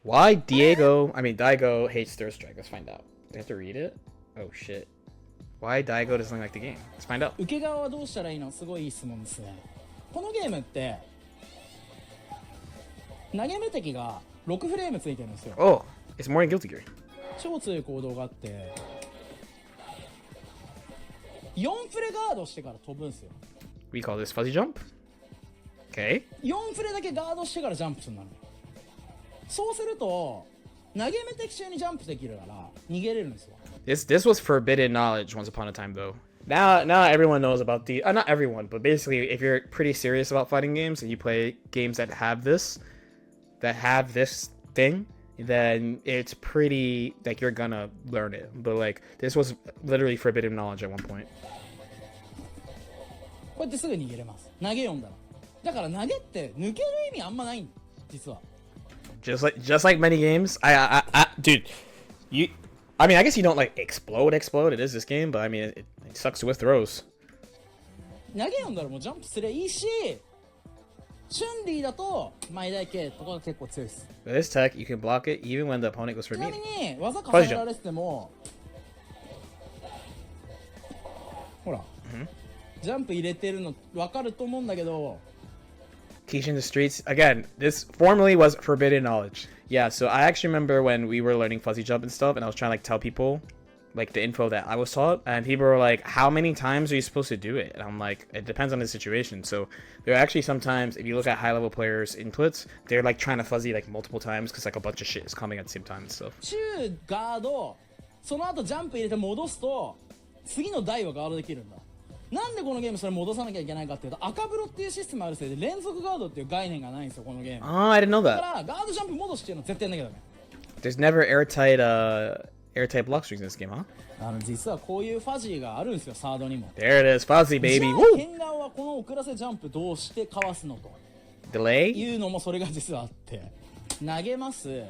Why Daigo hates Third Strike. Let's find out. Do I have to read it? Oh shit. Why Daigo doesn't like the game? Let's find out. 受け側はどうしたらいいの？すごいいい質問ですね。このゲームって投げ目敵が6フレームついてるんですよ。Oh, it's more than Guilty Gear. 超強い行動があって4フレガードしてから飛ぶんですよ。 We call this fuzzy jump. Okay. 4フレだけガードしてからジャンプするの。そうすると投げ目敵中にジャンプできるから逃げれるんですよ。This was forbidden knowledge once upon a time though. Now everyone knows about the not everyone, but basically if you're pretty serious about fighting games and you play games that have this thing, then it's pretty like you're gonna learn it. But like this was literally forbidden knowledge at one point. こうやってすぐ逃げれます。投げ読んだら。だから投げって抜ける意味あんまないん実は。Just like many games, dude, I mean, I guess you don't like explode. It is this game, but I mean, it sucks with throws. 投げ読んだらもうジャンプすりゃいいし、チュンリーだと前台系とかが結構強いです。With this tech, you can block it even when the opponent goes for ちな me. みに技重ねられてても、ほら、ジャンプ入れてるの分かると思うんだけど。Teaching the streets again. This formerly was forbidden knowledge. Yeah, so I actually remember when we were learning fuzzy jump and stuff, and I was trying to like tell people like the info that I was taught, and people were like, "How many times are you supposed to do it?" And I'm like, "It depends on the situation." So there are actually sometimes, if you look at high level players' inputs, they're like trying to fuzzy like multiple times because like a bunch of shit is coming at the same time and stuff. 中ガード、その後ジャンプ入れて戻すと次の台はガードできるんだ。なんでこのゲームそれ戻さなきゃいけないかっていうと、赤ブロっていうシステムあるせいで連続ガードっていう概念がないんですよこのゲーム。Oh, I didn't know だ that. からガードジャンプ戻しっていうのは絶対やんなきゃダメ。There's never airtight block strings in this game, huh? 実はこういうファジーがあるんですよサードにも。 There it is, fuzzy じゃ baby. あ Woo! 変顔はこの遅らせジャンプどうしてかわすのと Delay? いうのもそれが実はあって、投げます。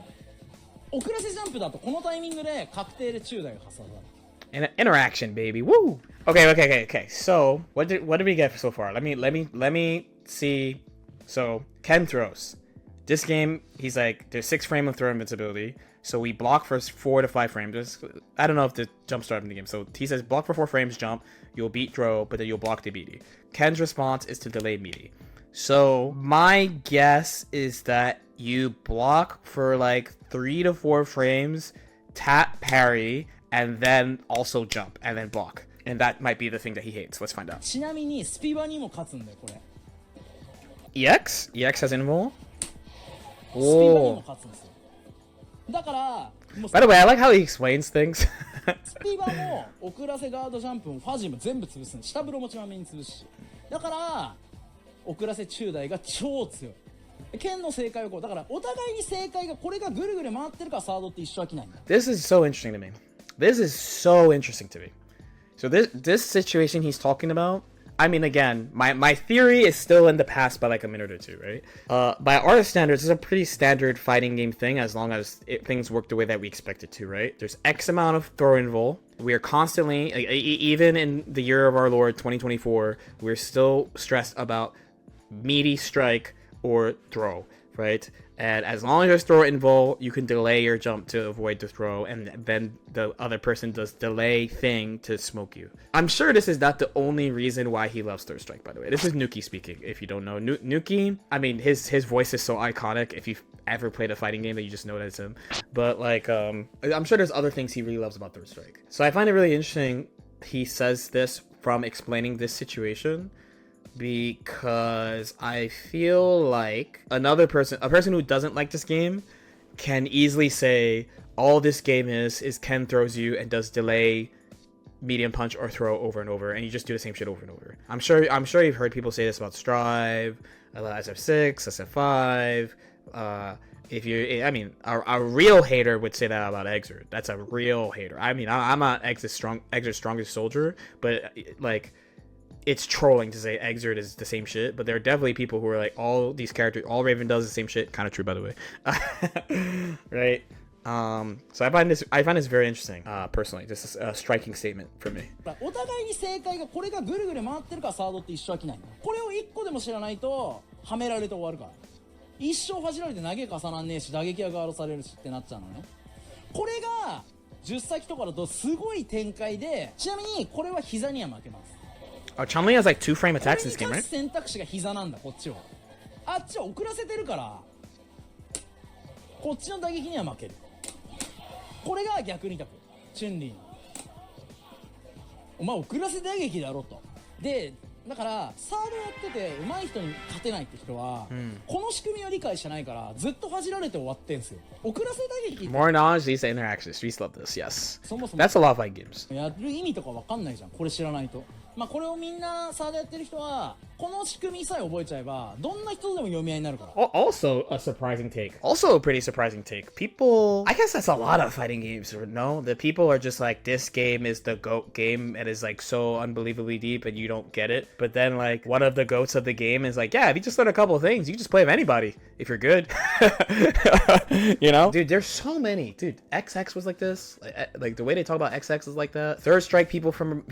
遅らせジャンプだとこのタイミングで確定で中台が発される。Interaction, baby. Woo! Okay. So what did we get so far? Let me see. So Ken throws. This game, he's like, there's 6 frame of throw invincibility. So we block for 4 to 5 frames. I don't know if the jump started in the game. So he says block for 4 frames, jump. You'll beat throw, but then you'll block the meaty. Ken's response is to delay meaty. So my guess is that you block for like 3 to 4 frames, tap parry, and then also jump, and then block. And that might be the thing that he hates. Let's find out. ちなみにスピバにも勝つんだよこれ。 EX? EX has invul? スピバにも勝つんですよ。だからもう By the way, I like how he explains things. スピバも遅らせガードジャンプもファジーも全部潰すんです。下風呂もちまめに潰すし。だから遅らせ中台が超強い。剣の正解はこうだからお互いに正解がこれがぐるぐる回ってるからサードって一生飽きないんだ。 This is so interesting to me. This is so interesting to me. So this situation he's talking about, I mean, again, my theory is still in the past by like a minute or two, right? By our standards, it's a pretty standard fighting game thing as long as things work the way that we expect it to, right? There's X amount of throw invul. We are constantly, even in the year of our Lord 2024, we're still stressed about meaty strike or throw, right? And as long as there's throw invul, you can delay your jump to avoid the throw, and then the other person does delay thing to smoke you. I'm sure this is not the only reason why he loves third strike, by the way. This is Nuki speaking, if you don't know. Nuki, I mean, his voice is so iconic if you've ever played a fighting game that you just know that it's him. But like, I'm sure there's other things he really loves about third strike. So I find it really interesting he says this from explaining this situation, because I feel like a person who doesn't like this game can easily say all this game is Ken throws you and does delay, medium punch, or throw over and over, and you just do the same shit over and over. I'm sure you've heard people say this about Strive, SF6, SFIII. If you, I mean, a real hater would say that about Exert. That's a real hater. I mean, I'm not Exert's strongest soldier, but like, it's trolling to say Exert is the same shit, but there are definitely people who are like, all these characters, all Raven does the same shit. Kind of true, by the way. Right? So I find this very interesting, personally. This is a striking statement for me. お互いに正解がこれがぐるぐる回ってるからサードって一生飽きないんだ。これを1個でも知らないとはめられて終わるから。一生走られて投げ重なんねえし打撃はガードされるしってなっちゃうのね。これが10先とかだとすごい展開で、ちなみにこれは膝には負けます。Chun-Li has like 2 frame これ attacks in に this game, 勝 right? つ選択肢が膝なんだ。こっちはあっちは遅らせてるから、こっちの打撃には負ける。これが逆にタクチュンリーのお前遅らせ打撃だろと。でだからサードやってて上手い人に勝てないって人は、この仕組みを理解してないからずっと恥じられて終わってんすよ。遅らせ打撃 More knowledge, these interactions. Streets love this, yes. そもそも That's a lot of fight games. やる意味とか分かんないじゃん、これ知らないと。まあこれをみんなサードやってる人はこの仕組みさえ覚えちゃえばどんな人でも読み合いになるから。 Also, a surprising take. Also, a pretty surprising take. People, I guess that's a lot of fighting games, no? The people are just like, this game is the GOAT game. It is like so unbelievably deep and you don't get it. But then like one of the GOATs of the game is like, yeah, if you just learn a couple of things, you can just play with anybody if you're good. You know? Dude, there's so many. Dude, XX was like this. Like the way they talk about XX is like that. Third Strike people from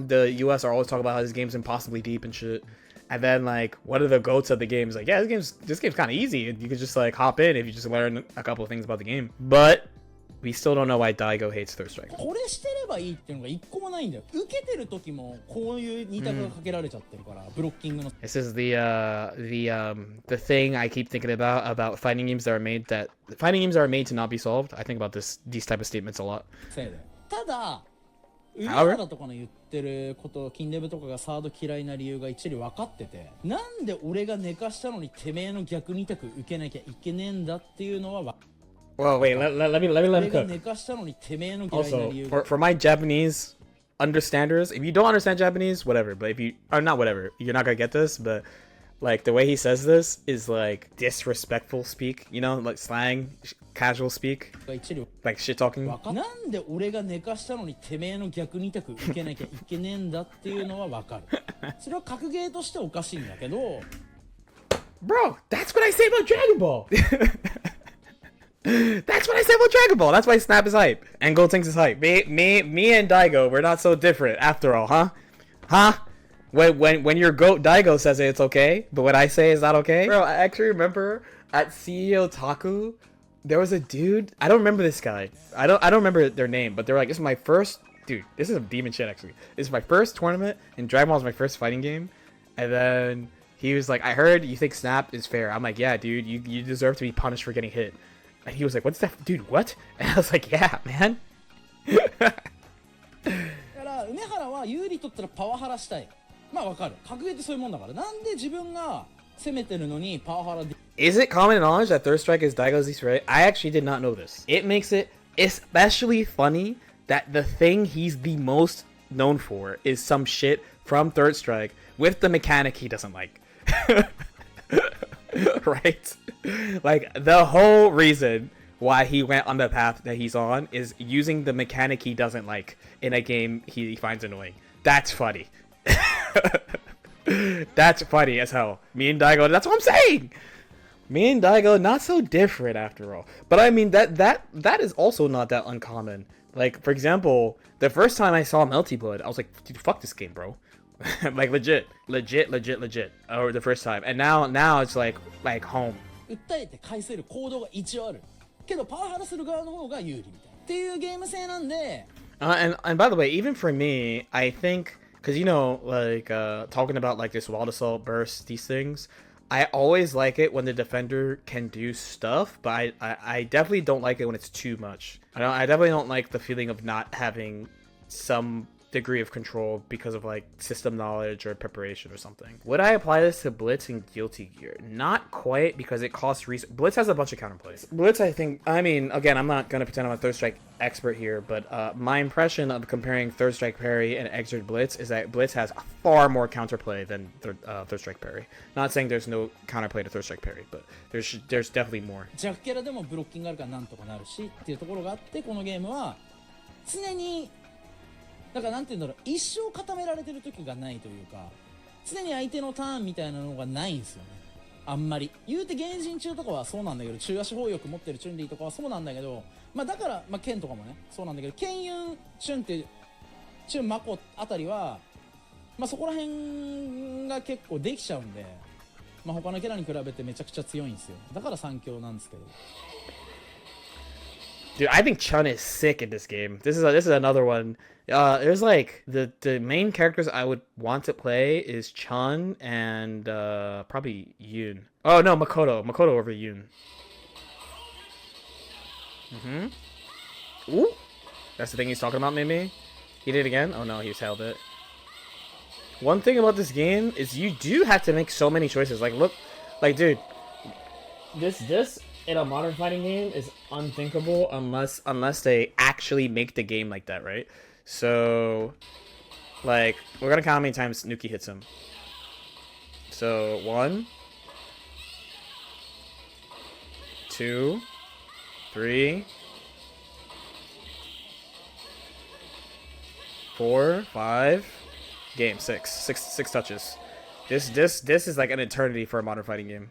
the US are always talking about how this game's impossibly deep and shit. And then like one of the goats of the game is like, yeah, this game's kind of easy. You could just like hop in if you just learn a couple of things about the game. But we still don't know why Daigo hates Third Strike. これしてればいいっていうのが一個もないんだよ。受けてる時もこういう二択がかけられちゃってるから、ブロッキングの。This is the thing I keep thinking about fighting games that are made to not be solved. I think about these type of statements a lot. せいで。ただ上原とかの言ってること金デブとかがサード嫌いな理由が一理分かってて、なんで俺が寝かしたのにてめえの逆二択受けなきゃいけねえんだっていうのは。 Well, wait, let me let him cook. 寝かしたのにてめえの嫌いな理由 Also, for my Japanese understanders, if you don't understand Japanese, whatever. But if you are not whatever, you're not gonna get this. But like the way he says this is like disrespectful speak, you know, like slang, casual speak, が一理 like shit talking. なんで俺が寝かしたのにてめえの逆二択受けなきゃいけねえんだっていうのは分かる。それは格ゲーとしておかしいんだけど。 Bro, that's what I say about Dragon Ball. That's what I said about Dragon Ball. That's why Snap is hype and Gotenks is hype. Me and Daigo, we're not so different after all, huh? Huh? When your goat Daigo says it's okay, but what I say is not okay. Bro, I actually remember at CEO Taku, there was a dude. I don't remember this guy. I don't remember their name, but they're like, this is my first dude. This is a demon shit actually. This is my first tournament, and Dragon Ball is my first fighting game. And then he was like, I heard you think Snap is fair. I'm like, yeah, dude, you deserve to be punished for getting hit. And he was like, what's that? Dude, what? And I was like, yeah, man. だから梅原は有利取ったらパワハラしたい。まあわかる。格ゲーってそういうもんだから。なんで自分が攻めてるのにパワハラで。 Is it common knowledge that Third Strike is Daigo's least favorite? I actually did not know this. It makes it especially funny that the thing he's the most known for is some shit from Third Strike with the mechanic he doesn't like. Right? Like, the whole reason why he went on the path that he's on is using the mechanic he doesn't like in a game he finds annoying. That's funny. That's funny as hell. Me and Daigo, that's what I'm saying! Me and Daigo, not so different after all. But I mean, that is also not that uncommon. Like, for example, the first time I saw Melty Blood, I was like, dude, fuck this game, bro. Like, legit. Or the first time. And now it's like home. 訴えて返せる行動が一応あるけどパワハラする側の方が有利みたいなっていうゲーム性なんで。 And by the way, even for me, I think, because you know, like talking about like this wild assault burst, these things, I always like it when the defender can do stuff, but I definitely don't like it when it's too much. I definitely don't like the feeling of not having some degree of control because of like system knowledge or preparation or something. Would I apply this to Blitz and Guilty Gear? Not quite, because it costs Blitz has a bunch of counterplays. Blitz, I think, I mean, again, I'm not gonna pretend I'm a Third Strike expert here, but my impression of comparing Third Strike Parry and Exert Blitz is that Blitz has far more counterplay than Third Strike Parry. Not saying there's no counterplay to Third Strike Parry, but there's definitely more. 弱キャラでもブロッキングあるからなんとかなるしっていうところがあって、このゲームは常にだからなんていうんだろう、一生固められてる時がないというか、常に相手のターンみたいなのがないんですよね。あんまり言うて原人中とかはそうなんだけど、中足包翼持ってるチュンリーとかはそうなんだけど、まあだからまあケンとかもねそうなんだけど、ケンユンチュンってチュンマコあたりはまあそこら辺が結構できちゃうんで、まあ、他のキャラに比べてめちゃくちゃ強いんですよ。だから3強なんですけど。 Dude, I think Chun is sick in this game. This is another one. There's like the main characters I would want to play is Chun and probably Yoon. Oh no, Makoto over Yoon. Ooh, that's the thing he's talking about. Maybe he did it again. Oh no, he's held it. One thing about this game is you do have to make so many choices. Like look, like dude, this in a modern fighting game is unthinkable unless they actually make the game like that, right? So, like, we're gonna count how many times Nuki hits him. So 1, 2, 3, 4, 5. Game 6 touches. This is like an eternity for a modern fighting game.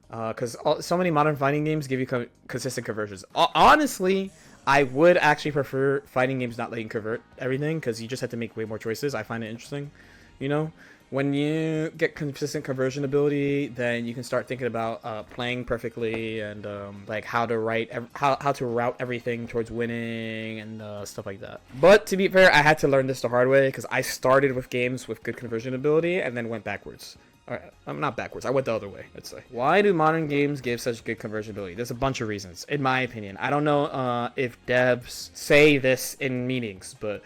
Because so many modern fighting games give you consistent conversions. Honestly, I would actually prefer fighting games not letting convert everything, because you just have to make way more choices. I find it interesting, you know? When you get consistent conversion ability, then you can start thinking about playing perfectly and like how to route everything towards winning and stuff like that. But to be fair, I had to learn this the hard way, because I started with games with good conversion ability and then went backwards. Alright, I'm not backwards. I went the other way, let's say. Why do modern games give such good conversion ability? There's a bunch of reasons, in my opinion. I don't know if devs say this in meetings, but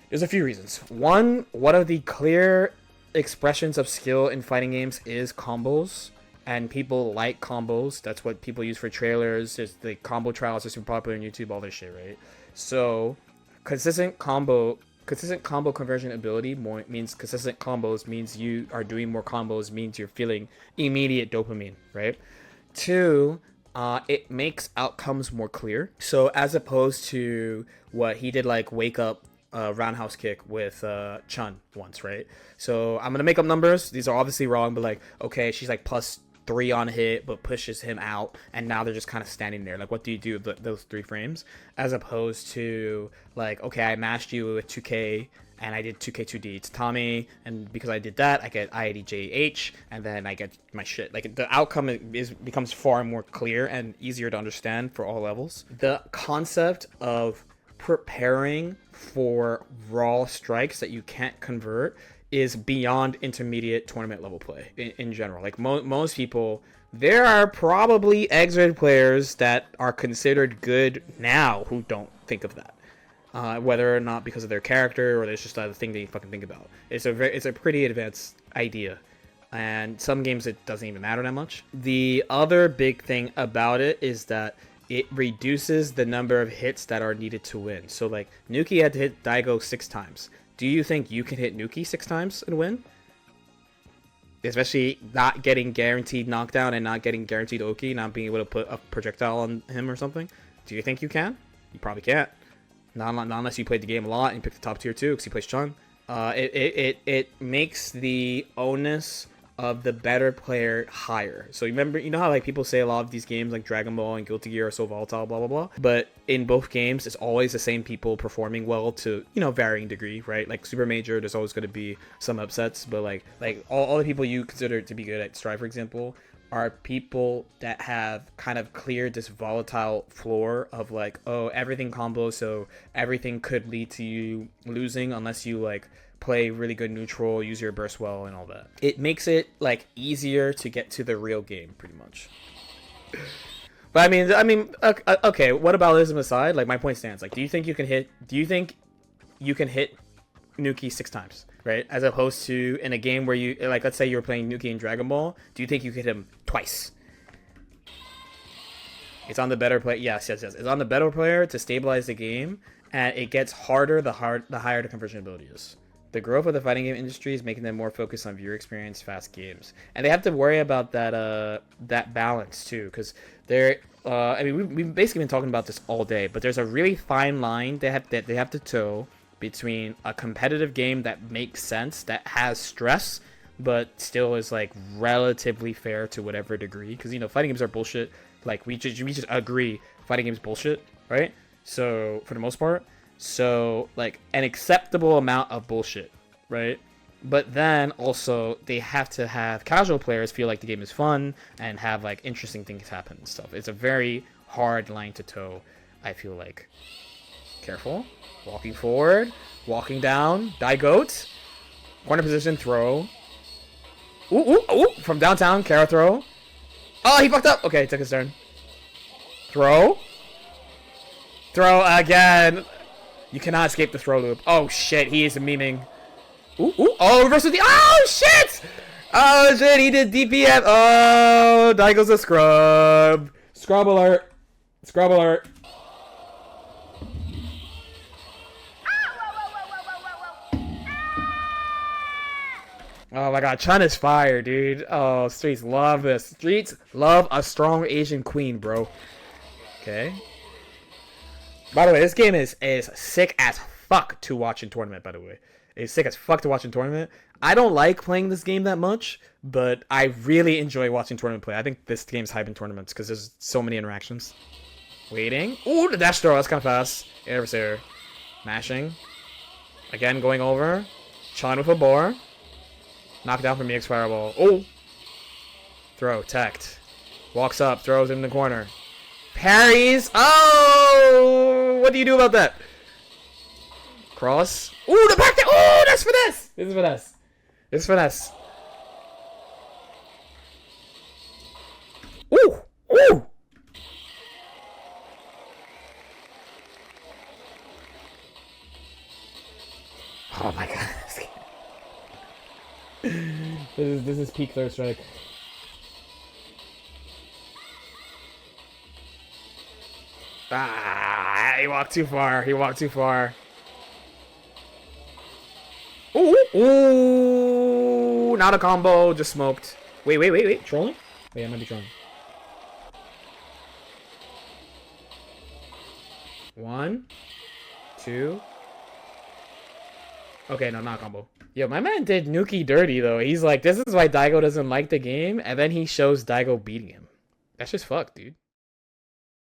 there's a few reasons. One of the clear expressions of skill in fighting games is combos, and people like combos. That's what people use for trailers. There's the combo trials are super popular on YouTube, all this shit, right? So, consistent combo conversion ability means consistent combos, means you are doing more combos, means you're feeling immediate dopamine, right? 2, it makes outcomes more clear. So as opposed to what he did, like wake up roundhouse kick with Chun once, right? So I'm gonna make up numbers. These are obviously wrong, but like, okay, she's like +3 on hit, but pushes him out, and now they're just kind of standing there. Like, what do you do with those 3 frames? As opposed to like, okay, I mashed you with 2K and I did 2K 2D to Tommy, and because I did that, I get IADJH, and then I get my shit. Like, the outcome becomes far more clear and easier to understand for all levels. The concept of preparing for raw strikes that you can't convert is beyond intermediate tournament level play in general. Like most people, there are probably X-rated players that are considered good now who don't think of that, whether or not because of their character or there's just a thing that you fucking think about. It's a pretty advanced idea, and some games it doesn't even matter that much. The other big thing about it is that it reduces the number of hits that are needed to win. So like Nuki had to hit Daigo 6 times. Do you think you can hit Nuki 6 times and win? Especially not getting guaranteed knockdown and not getting guaranteed Oki, not being able to put a projectile on him or something. Do you think you can? You probably can't. Not unless you played the game a lot and you pick the top tier 2 because he plays Chun. It makes the onus of the better player higher. So you know how like people say a lot of these games like Dragon Ball and Guilty Gear are so volatile, blah blah blah, but in both games it's always the same people performing well to, you know, varying degree, right? Like Super Major, there's always going to be some upsets, but like all the people you consider to be good at Strive, for example, are people that have kind of cleared this volatile floor of like, oh, everything combos, so everything could lead to you losing unless you like play really good neutral, use your burst well, and all that. It makes it like easier to get to the real game, pretty much. But I mean, okay. What about Lism aside? Like, my point stands. Like, do you think you can hit Nuki 6 times, right? As opposed to in a game where you like, let's say you're playing Nuki in Dragon Ball. Do you think you could hit him twice? It's on the better player. Yes. It's on the better player to stabilize the game, and it gets harder the higher the conversion ability is. The growth of the fighting game industry is making them more focused on viewer experience, fast games, and they have to worry about that balance too, because they're. I mean, we've basically been talking about this all day, but there's a really fine line they have to toe between a competitive game that makes sense, that has stress, but still is like relatively fair to whatever degree. Because, you know, fighting games are bullshit. Like we just agree, fighting games bullshit, right? So for the most part. So, like, an acceptable amount of bullshit, right? but then also they have to have casual players feel like the game is fun and have like interesting things happen and stuff. It's a very hard line to toe, I feel like. Careful. Walking forward. Walking down. Daigo. Corner position. Throw. Ooh, ooh, ooh. From downtown. Kara throw. Oh, he fucked up. Okay, took his turn. Throw. Throw again. You cannot escape the throw loop. Oh, shit. He is memeing. Ooh, ooh. Oh, reverse with the... Oh, shit! Oh, shit. He did DPS. Oh, Daigo's a scrub. Scrub alert. Scrub alert. Oh my god, Chun is fire, dude. Oh, Streets love this. Streets love a strong Asian queen, bro. Okay. By the way, this game is sick as fuck to watch in tournament, by the way. It's sick as fuck to watch in tournament. I don't like playing this game that much, but I really enjoy watching tournament play. I think this game's hype in tournaments because there's so many interactions. Waiting. Ooh, the dash throw. That's kind of fast. Air. Mashing. Again, going over. Chun with a boar. Knocked down from the X-Fireball. Oh! Throw. Teched. Walks up. Throws him in the corner. Parries. Oh! What do you do about that? Cross. Ooh, the back there. Oh, that's finesse. This is finesse. This is finesse. Ooh! Ooh! Oh my god. This is peak third strike. Ah, he walked too far. He walked too far. Ooh, ooh, not a combo, just smoked. Wait. Trolling? Wait, I might be trolling. 1, 2. Okay, no, not a combo. Yo, my man did Nuki dirty, though. He's like, this is why Daigo doesn't like the game, and then he shows Daigo beating him. That's just fucked, dude.